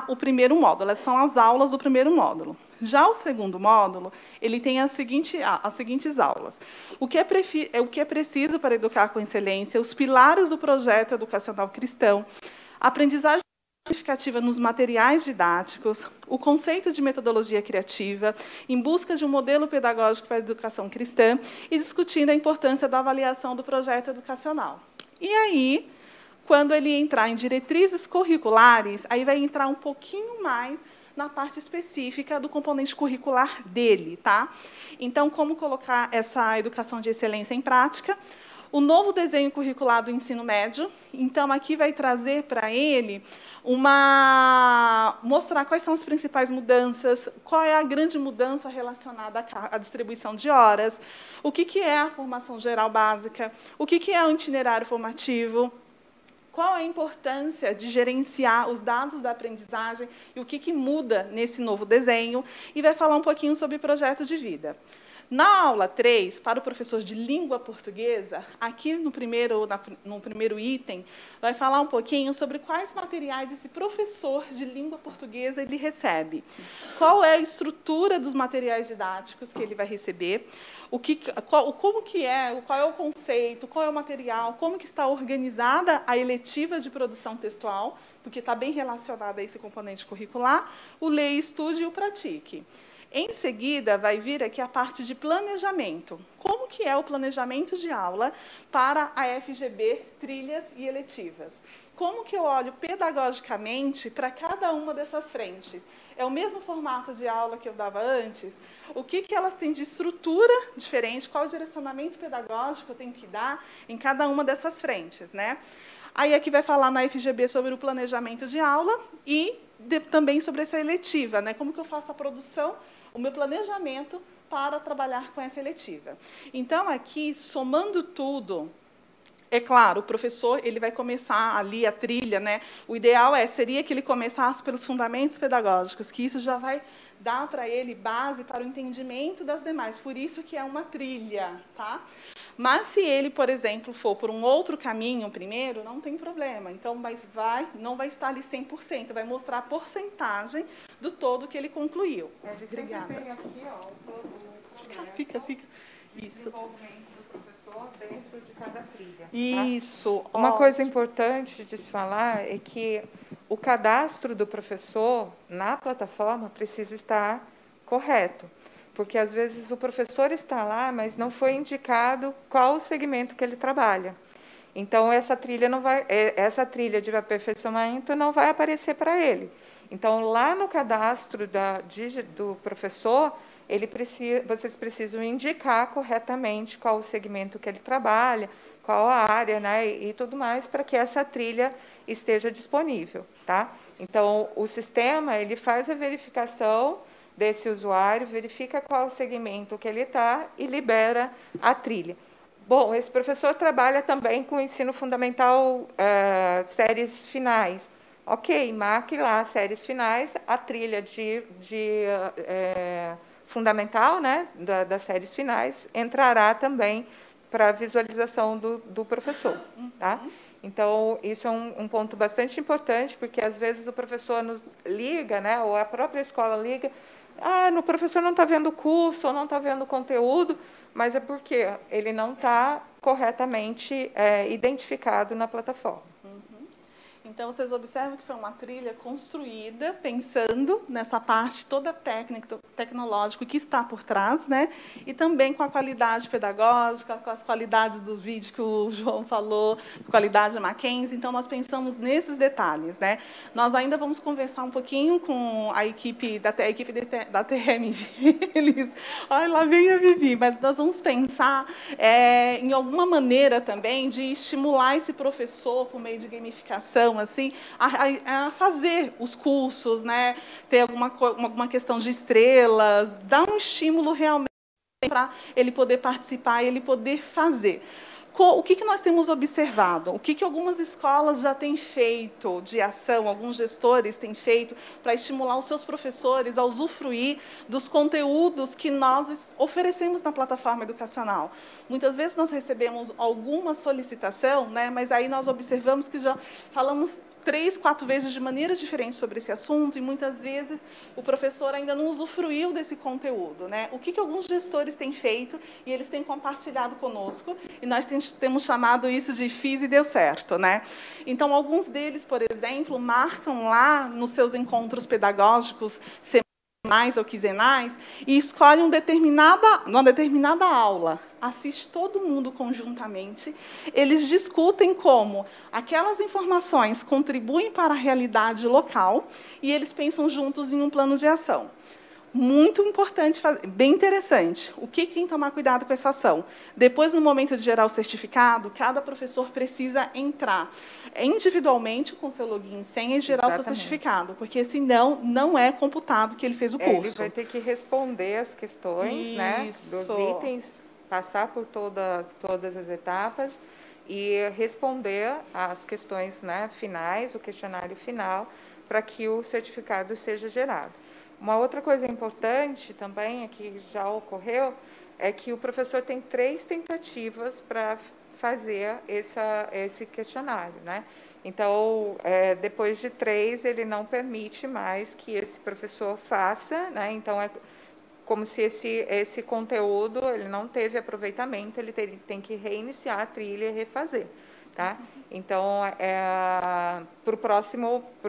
o primeiro módulo, essas são as aulas do primeiro módulo. Já o segundo módulo, ele tem as seguintes aulas. O que é preciso para educar com excelência, os pilares do projeto educacional cristão, aprendizagem significativa nos materiais didáticos, o conceito de metodologia criativa, em busca de um modelo pedagógico para a educação cristã e discutindo a importância da avaliação do projeto educacional. E aí, quando ele entrar em diretrizes curriculares, aí vai entrar um pouquinho mais na parte específica do componente curricular dele, tá? Então, como colocar essa educação de excelência em prática? O novo desenho curricular do ensino médio, então, aqui vai trazer para ele mostrar quais são as principais mudanças, qual é a grande mudança relacionada à distribuição de horas, o que é a formação geral básica, o que é o itinerário formativo, qual a importância de gerenciar os dados da aprendizagem e o que muda nesse novo desenho, e vai falar um pouquinho sobre projeto de vida. Na aula 3, para o professor de língua portuguesa, aqui no primeiro item, vai falar um pouquinho sobre quais materiais esse professor de língua portuguesa ele recebe. Qual é a estrutura dos materiais didáticos que ele vai receber, qual é o conceito, qual é o material, como que está organizada a eletiva de produção textual, porque está bem relacionada a esse componente curricular, o leia, estude e o pratique. Em seguida, vai vir aqui a parte de planejamento. Como que é o planejamento de aula para a FGB, trilhas e eletivas? Como que eu olho pedagogicamente para cada uma dessas frentes? É o mesmo formato de aula que eu dava antes? O que elas têm de estrutura diferente? Qual o direcionamento pedagógico eu tenho que dar em cada uma dessas frentes, né? Aí aqui vai falar na FGB sobre o planejamento de aula e também sobre essa eletiva, né? Como que eu faço a produção, o meu planejamento para trabalhar com essa eletiva. Então, aqui, somando tudo, é claro, o professor ele vai começar ali a trilha, né? O ideal seria que ele começasse pelos fundamentos pedagógicos, que isso já vai dar para ele base para o entendimento das demais. Por isso que é uma trilha, tá? Mas se ele, por exemplo, for por um outro caminho primeiro, não tem problema. Então, não vai estar ali 100%, vai mostrar a porcentagem do todo que ele concluiu. Obrigada. Tem aqui, ó, Fica. Isso. Desenvolvimento do professor dentro de cada trilha. Isso. Tá? Uma coisa importante de se falar é que o cadastro do professor na plataforma precisa estar correto. Porque, às vezes, o professor está lá, mas não foi indicado qual o segmento que ele trabalha. Então, essa trilha de aperfeiçoamento não vai aparecer para ele. Então, lá no cadastro do professor, vocês precisam indicar corretamente qual o segmento que ele trabalha, qual a área, né, e tudo mais, para que essa trilha esteja disponível. Tá? Então, o sistema ele faz a verificação desse usuário, verifica qual o segmento que ele está e libera a trilha. Bom, esse professor trabalha também com ensino fundamental, séries finais. Ok, marque lá séries finais, a trilha de fundamental, né, das séries finais, entrará também para a visualização do professor. Tá? Então, isso é um ponto bastante importante, porque, às vezes, o professor nos liga, né, ou a própria escola liga, o professor não está vendo o curso, ou não está vendo o conteúdo, mas é porque ele não está corretamente identificado na plataforma. Então, vocês observam que foi uma trilha construída pensando nessa parte toda técnica, tecnológica que está por trás, né? E também com a qualidade pedagógica, com as qualidades do vídeo que o João falou, qualidade Mackenzie. Então, nós pensamos nesses detalhes, né? Nós ainda vamos conversar um pouquinho com a equipe da TMG. Eles, lá vem a Vivi, mas nós vamos pensar em alguma maneira também de estimular esse professor por meio de gamificação, assim, a fazer os cursos, né? Ter alguma questão de estrelas, dar um estímulo realmente para ele poder participar e ele poder fazer. O que nós temos observado? O que algumas escolas já têm feito de ação, alguns gestores têm feito para estimular os seus professores a usufruir dos conteúdos que nós oferecemos na plataforma educacional? Muitas vezes nós recebemos alguma solicitação, né, mas aí nós observamos que já falamos 3, 4 vezes de maneiras diferentes sobre esse assunto, e muitas vezes o professor ainda não usufruiu desse conteúdo, né? O que alguns gestores têm feito, e eles têm compartilhado conosco, e nós temos chamado isso de fiz e deu certo, né? Então, alguns deles, por exemplo, marcam lá nos seus encontros pedagógicos semanais ou quinzenais, e escolhem uma determinada aula, assiste todo mundo conjuntamente, eles discutem como aquelas informações contribuem para a realidade local, e eles pensam juntos em um plano de ação. Muito importante, bem interessante. O que tem que tomar cuidado com essa ação? Depois, no momento de gerar o certificado, cada professor precisa entrar individualmente com seu login e senha e gerar o seu certificado, porque senão não é computado que ele fez o curso. Ele vai ter que responder as questões, né, dos itens, passar por todas as etapas e responder às questões, né, finais, o questionário final, para que o certificado seja gerado. Uma outra coisa importante também, que já ocorreu, é que o professor tem 3 tentativas para fazer esse questionário, né? Então, depois de 3, ele não permite mais que esse professor faça, né? Então, é como se esse conteúdo ele não teve aproveitamento, ele tem que reiniciar a trilha e refazer. Tá? Então, para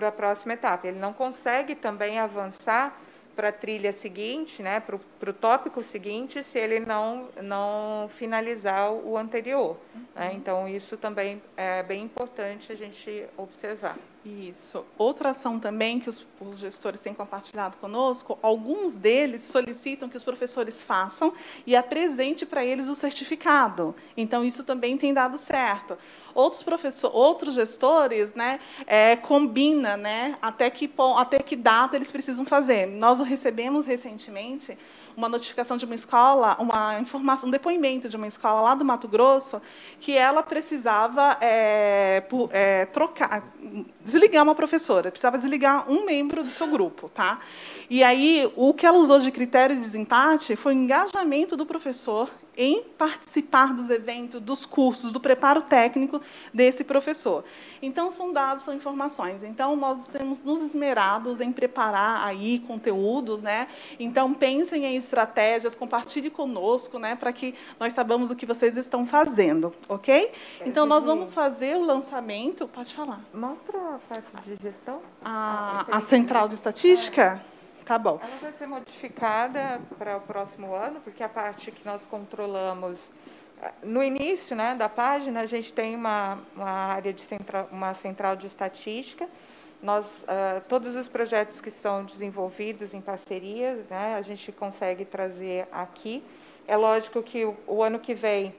a próxima etapa. Ele não consegue também avançar para a trilha seguinte, né, para o tópico seguinte, se ele não finalizar o anterior. Né? Então, isso também é bem importante a gente observar. Isso. Outra ação também que os gestores têm compartilhado conosco, alguns deles solicitam que os professores façam e apresente para eles o certificado. Então, isso também tem dado certo. Outros gestores, né, combinam, né, até que data eles precisam fazer. Nós recebemos recentemente uma notificação de uma escola, um depoimento de uma escola lá do Mato Grosso, que ela precisava desligar uma professora, precisava desligar um membro do seu grupo. Tá? E aí, o que ela usou de critério de desempate foi o engajamento do professor em participar dos eventos, dos cursos, do preparo técnico desse professor. Então, são dados, são informações. Então, nós temos nos esmerados em preparar aí conteúdos, né? Então, pensem em estratégias, compartilhe conosco, né? Para que nós saibamos o que vocês estão fazendo, ok? Então, nós vamos fazer o lançamento... Pode falar. Mostra a parte de gestão. A central de estatística? Tá bom. Ela vai ser modificada para o próximo ano, porque a parte que nós controlamos no início, né, da página, a gente tem uma área de uma central de estatística. Todos os projetos que são desenvolvidos em parceria, né, a gente consegue trazer aqui. É lógico que o ano que vem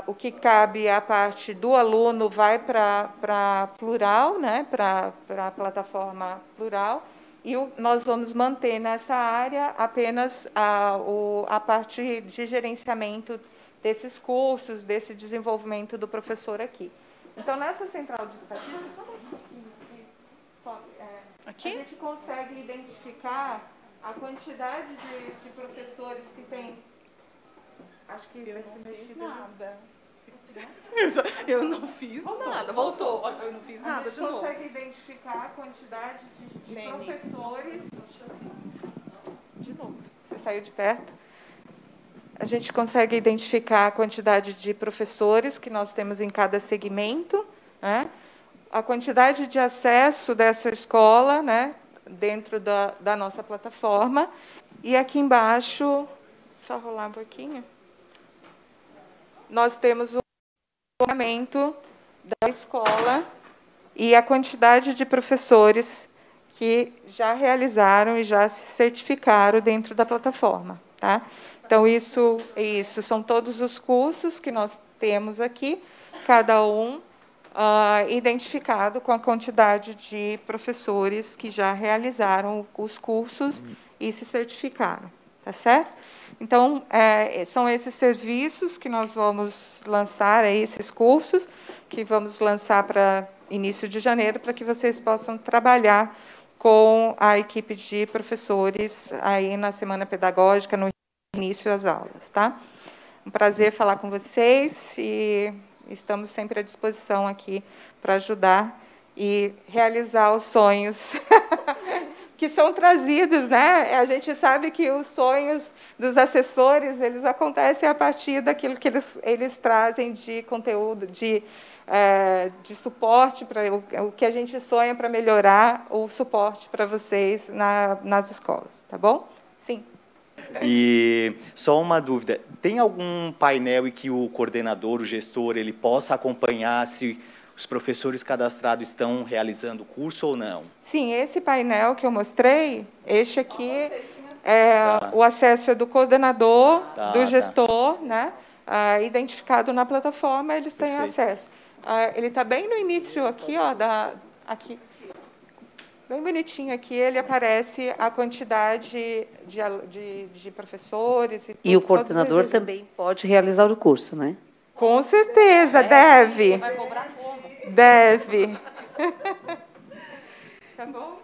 o que cabe à parte do aluno vai para Plural, né, para a plataforma Plural. E nós vamos manter nessa área apenas a parte de gerenciamento desses cursos, desse desenvolvimento do professor aqui. Então, nessa central de estatística, aqui? A gente consegue identificar a quantidade de professores que tem. Acho que eu não fiz nada. Eu não fiz nada. Voltou. Eu não fiz nada de novo. A gente consegue identificar a quantidade de professores. De novo. Você saiu de perto. A gente consegue identificar a quantidade de professores que nós temos em cada segmento, né? A quantidade de acesso dessa escola, né, dentro da nossa plataforma. E aqui embaixo, só rolar um pouquinho, nós temos o funcionamento da escola e a quantidade de professores que já realizaram e já se certificaram dentro da plataforma. Tá? Então, isso são todos os cursos que nós temos aqui, cada um identificado com a quantidade de professores que já realizaram os cursos e se certificaram. Tá certo? Então, são esses serviços que nós vamos lançar, esses cursos, que vamos lançar para início de janeiro, para que vocês possam trabalhar com a equipe de professores aí na semana pedagógica, no início das aulas. Tá? Um prazer falar com vocês e estamos sempre à disposição aqui para ajudar e realizar os sonhos que são trazidos, né? A gente sabe que os sonhos dos assessores, eles acontecem a partir daquilo que eles trazem de conteúdo, de suporte, para o que a gente sonha para melhorar o suporte para vocês nas escolas, tá bom? Sim. E só uma dúvida, tem algum painel em que o coordenador, o gestor, ele possa acompanhar se os professores cadastrados estão realizando o curso ou não? Sim, esse painel que eu mostrei, este aqui, o acesso é do coordenador, do gestor, né? Identificado na plataforma, eles têm acesso. Ele está bem no início aqui, ó, aqui, bem bonitinho aqui, ele aparece a quantidade de professores. E o coordenador também pode realizar o curso, né? Com certeza, deve. Vai cobrar como? Deve. Tá bom?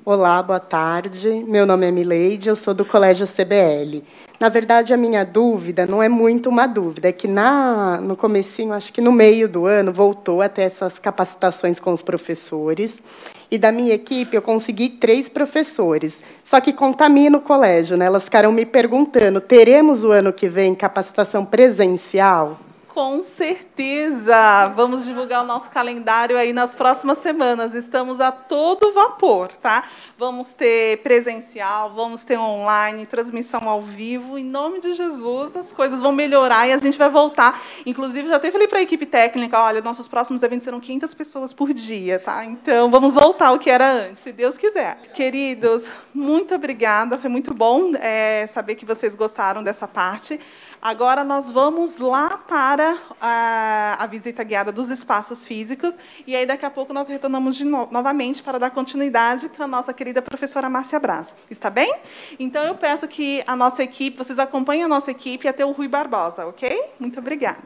Olá, boa tarde. Meu nome é Mileide, eu sou do Colégio CBL. Na verdade, a minha dúvida não é muito uma dúvida, é que no comecinho, acho que no meio do ano, voltou a ter essas capacitações com os professores. E da minha equipe, eu consegui 3 professores. Só que contamina o colégio, né? Elas ficaram me perguntando, teremos o ano que vem capacitação presencial? Com certeza! Vamos divulgar o nosso calendário aí nas próximas semanas. Estamos a todo vapor, tá? Vamos ter presencial, vamos ter online, transmissão ao vivo. Em nome de Jesus, as coisas vão melhorar e a gente vai voltar. Inclusive, já até falei para a equipe técnica, olha, nossos próximos eventos serão 500 pessoas por dia, tá? Então, vamos voltar ao que era antes, se Deus quiser. Queridos, muito obrigada. Foi muito bom saber que vocês gostaram dessa parte. Agora nós vamos lá para a visita guiada dos espaços físicos e aí daqui a pouco nós retornamos novamente para dar continuidade com a nossa querida professora Márcia Braz. Está bem? Então eu peço que a nossa equipe, vocês acompanhem a nossa equipe até o Rui Barbosa, ok? Muito obrigada.